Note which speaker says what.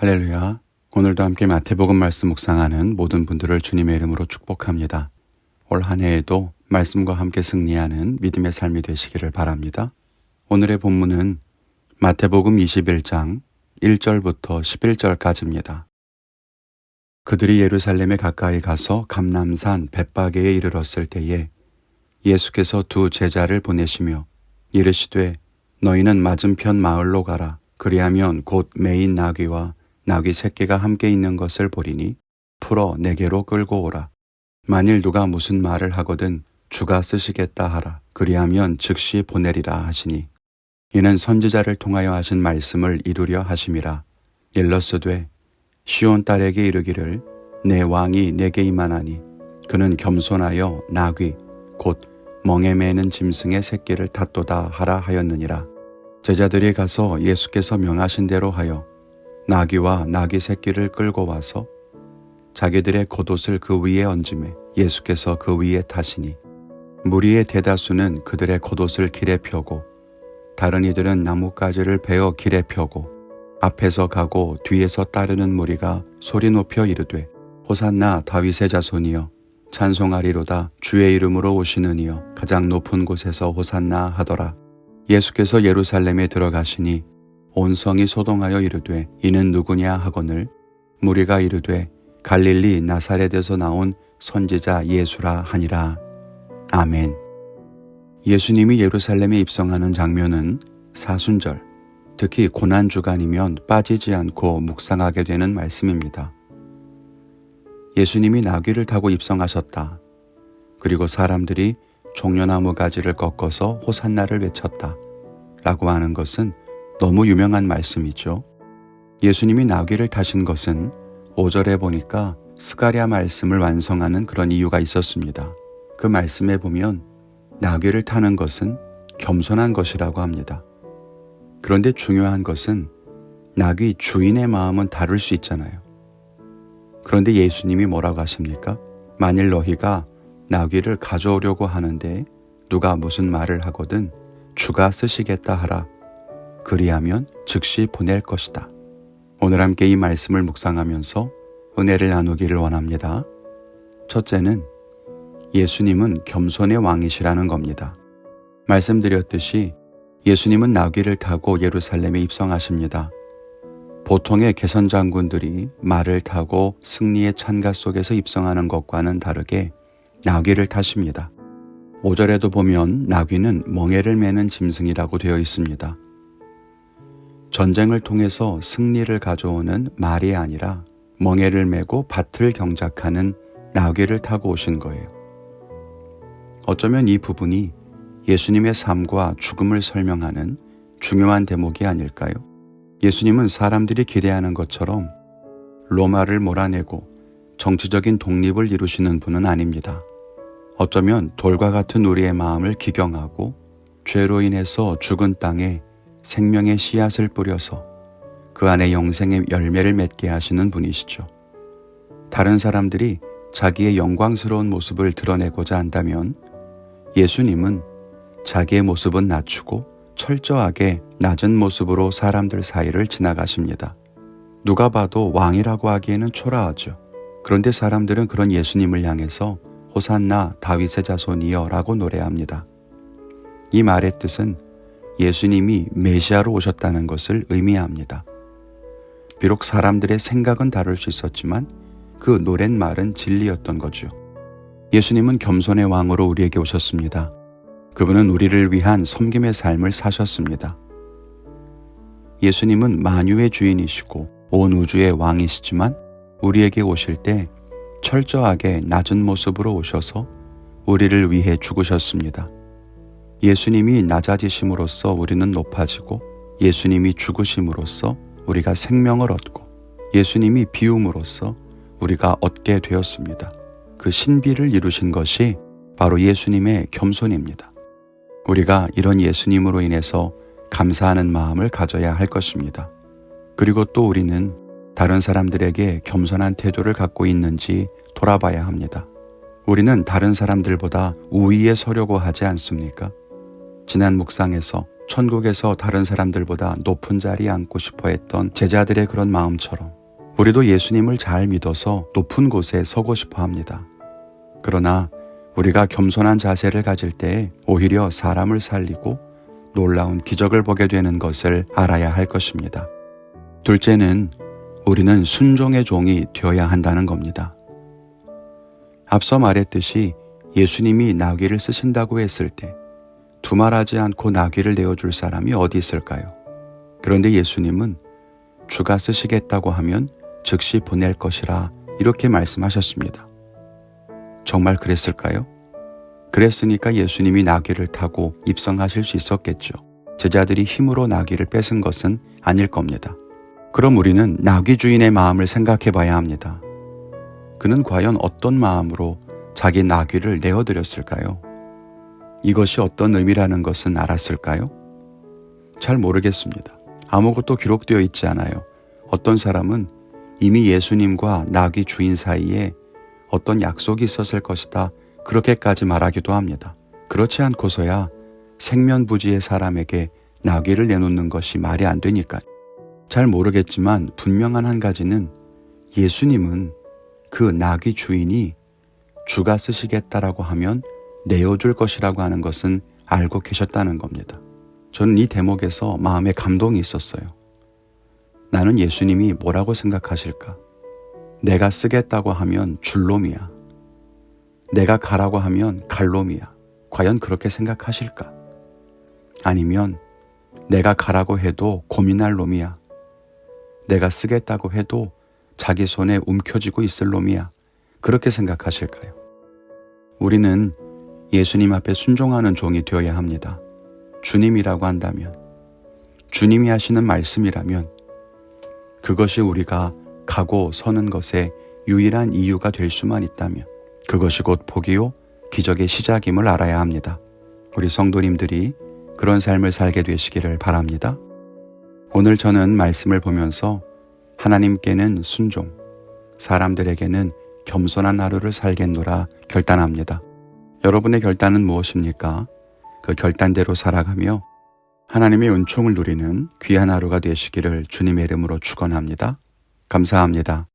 Speaker 1: 할렐루야. 오늘도 함께 마태복음 말씀 묵상하는 모든 분들을 주님의 이름으로 축복합니다. 올 한 해에도 말씀과 함께 승리하는 믿음의 삶이 되시기를 바랍니다. 오늘의 본문은 마태복음 21장 1절부터 11절까지입니다. 그들이 예루살렘에 가까이 가서 감람산 벳바게에 이르렀을 때에 예수께서 두 제자를 보내시며 이르시되 너희는 맞은편 마을로 가라. 그리하면 곧 매인 나귀와 나귀 새끼가 함께 있는 것을 보리니 풀어 내게로 끌고 오라. 만일 누가 무슨 말을 하거든 주가 쓰시겠다 하라. 그리하면 즉시 보내리라 하시니 이는 선지자를 통하여 하신 말씀을 이루려 하심이라. 일러스되 시온 딸에게 이르기를 내 왕이 내게 임하나니 그는 겸손하여 나귀 곧 멍에 매는 짐승의 새끼를 탔도다 하라 하였느니라. 제자들이 가서 예수께서 명하신 대로 하여 나귀와 나귀 새끼를 끌고 와서 자기들의 겉옷을 그 위에 얹음에 예수께서 그 위에 타시니 무리의 대다수는 그들의 겉옷을 길에 펴고 다른 이들은 나뭇가지를 베어 길에 펴고 앞에서 가고 뒤에서 따르는 무리가 소리 높여 이르되 호산나 다윗의 자손이여 찬송하리로다. 주의 이름으로 오시는 이여 가장 높은 곳에서 호산나 하더라. 예수께서 예루살렘에 들어가시니 온 성이 소동하여 이르되 이는 누구냐 하거늘 무리가 이르되 갈릴리 나사렛에서 나온 선지자 예수라 하니라. 아멘. 예수님이 예루살렘에 입성하는 장면은 사순절, 특히 고난주간이면 빠지지 않고 묵상하게 되는 말씀입니다. 예수님이 나귀를 타고 입성하셨다. 그리고 사람들이 종려나무 가지를 꺾어서 호산나를 외쳤다. 라고 하는 것은 너무 유명한 말씀이죠. 예수님이 나귀를 타신 것은 5절에 보니까 스가랴 말씀을 완성하는 그런 이유가 있었습니다. 그 말씀에 보면 나귀를 타는 것은 겸손한 것이라고 합니다. 그런데 중요한 것은 나귀 주인의 마음은 다를 수 있잖아요. 그런데 예수님이 뭐라고 하십니까? 만일 너희가 나귀를 가져오려고 하는데 누가 무슨 말을 하거든 주가 쓰시겠다 하라. 그리하면 즉시 보낼 것이다. 오늘 함께 이 말씀을 묵상하면서 은혜를 나누기를 원합니다. 첫째는 예수님은 겸손의 왕이시라는 겁니다. 말씀드렸듯이 예수님은 나귀를 타고 예루살렘에 입성하십니다. 보통의 개선장군들이 말을 타고 승리의 찬가 속에서 입성하는 것과는 다르게 나귀를 타십니다. 5절에도 보면 나귀는 멍에를 매는 짐승이라고 되어 있습니다. 전쟁을 통해서 승리를 가져오는 말이 아니라 멍에를 메고 밭을 경작하는 나귀를 타고 오신 거예요. 어쩌면 이 부분이 예수님의 삶과 죽음을 설명하는 중요한 대목이 아닐까요? 예수님은 사람들이 기대하는 것처럼 로마를 몰아내고 정치적인 독립을 이루시는 분은 아닙니다. 어쩌면 돌과 같은 우리의 마음을 기경하고 죄로 인해서 죽은 땅에 생명의 씨앗을 뿌려서 그 안에 영생의 열매를 맺게 하시는 분이시죠. 다른 사람들이 자기의 영광스러운 모습을 드러내고자 한다면 예수님은 자기의 모습은 낮추고 철저하게 낮은 모습으로 사람들 사이를 지나가십니다. 누가 봐도 왕이라고 하기에는 초라하죠. 그런데 사람들은 그런 예수님을 향해서 호산나 다윗의 자손이여 라고 노래합니다. 이 말의 뜻은 예수님이 메시아로 오셨다는 것을 의미합니다. 비록 사람들의 생각은 다를 수 있었지만 그 노랫말은 진리였던 거죠. 예수님은 겸손의 왕으로 우리에게 오셨습니다. 그분은 우리를 위한 섬김의 삶을 사셨습니다. 예수님은 만유의 주인이시고 온 우주의 왕이시지만 우리에게 오실 때 철저하게 낮은 모습으로 오셔서 우리를 위해 죽으셨습니다. 예수님이 낮아지심으로써 우리는 높아지고 예수님이 죽으심으로써 우리가 생명을 얻고 예수님이 비움으로써 우리가 얻게 되었습니다. 그 신비를 이루신 것이 바로 예수님의 겸손입니다. 우리가 이런 예수님으로 인해서 감사하는 마음을 가져야 할 것입니다. 그리고 또 우리는 다른 사람들에게 겸손한 태도를 갖고 있는지 돌아봐야 합니다. 우리는 다른 사람들보다 우위에 서려고 하지 않습니까? 지난 묵상에서 천국에서 다른 사람들보다 높은 자리에 앉고 싶어 했던 제자들의 그런 마음처럼 우리도 예수님을 잘 믿어서 높은 곳에 서고 싶어 합니다. 그러나 우리가 겸손한 자세를 가질 때에 오히려 사람을 살리고 놀라운 기적을 보게 되는 것을 알아야 할 것입니다. 둘째는 우리는 순종의 종이 되어야 한다는 겁니다. 앞서 말했듯이 예수님이 나귀를 쓰신다고 했을 때 두말하지 않고 나귀를 내어줄 사람이 어디 있을까요? 그런데 예수님은 주가 쓰시겠다고 하면 즉시 보낼 것이라 이렇게 말씀하셨습니다. 정말 그랬을까요? 그랬으니까 예수님이 나귀를 타고 입성하실 수 있었겠죠. 제자들이 힘으로 나귀를 뺏은 것은 아닐 겁니다. 그럼 우리는 나귀 주인의 마음을 생각해 봐야 합니다. 그는 과연 어떤 마음으로 자기 나귀를 내어드렸을까요? 이것이 어떤 의미라는 것은 알았을까요? 잘 모르겠습니다. 아무것도 기록되어 있지 않아요. 어떤 사람은 이미 예수님과 나귀 주인 사이에 어떤 약속이 있었을 것이다, 그렇게까지 말하기도 합니다. 그렇지 않고서야 생면부지의 사람에게 나귀를 내놓는 것이 말이 안 되니까요. 잘 모르겠지만 분명한 한 가지는 예수님은 그 나귀 주인이 주가 쓰시겠다라고 하면 내어줄 것이라고 하는 것은 알고 계셨다는 겁니다. 저는 이 대목에서 마음에 감동이 있었어요. 나는 예수님이 뭐라고 생각하실까? 내가 쓰겠다고 하면 줄 놈이야. 내가 가라고 하면 갈 놈이야. 과연 그렇게 생각하실까? 아니면 내가 가라고 해도 고민할 놈이야. 내가 쓰겠다고 해도 자기 손에 움켜쥐고 있을 놈이야. 그렇게 생각하실까요? 우리는 예수님 앞에 순종하는 종이 되어야 합니다. 주님이라고 한다면, 주님이 하시는 말씀이라면 그것이 우리가 가고 서는 것의 유일한 이유가 될 수만 있다면 그것이 곧 복이요 기적의 시작임을 알아야 합니다. 우리 성도님들이 그런 삶을 살게 되시기를 바랍니다. 오늘 저는 말씀을 보면서 하나님께는 순종, 사람들에게는 겸손한 하루를 살겠노라 결단합니다. 여러분의 결단은 무엇입니까? 그 결단대로 살아가며 하나님의 은총을 누리는 귀한 하루가 되시기를 주님의 이름으로 축원합니다. 감사합니다.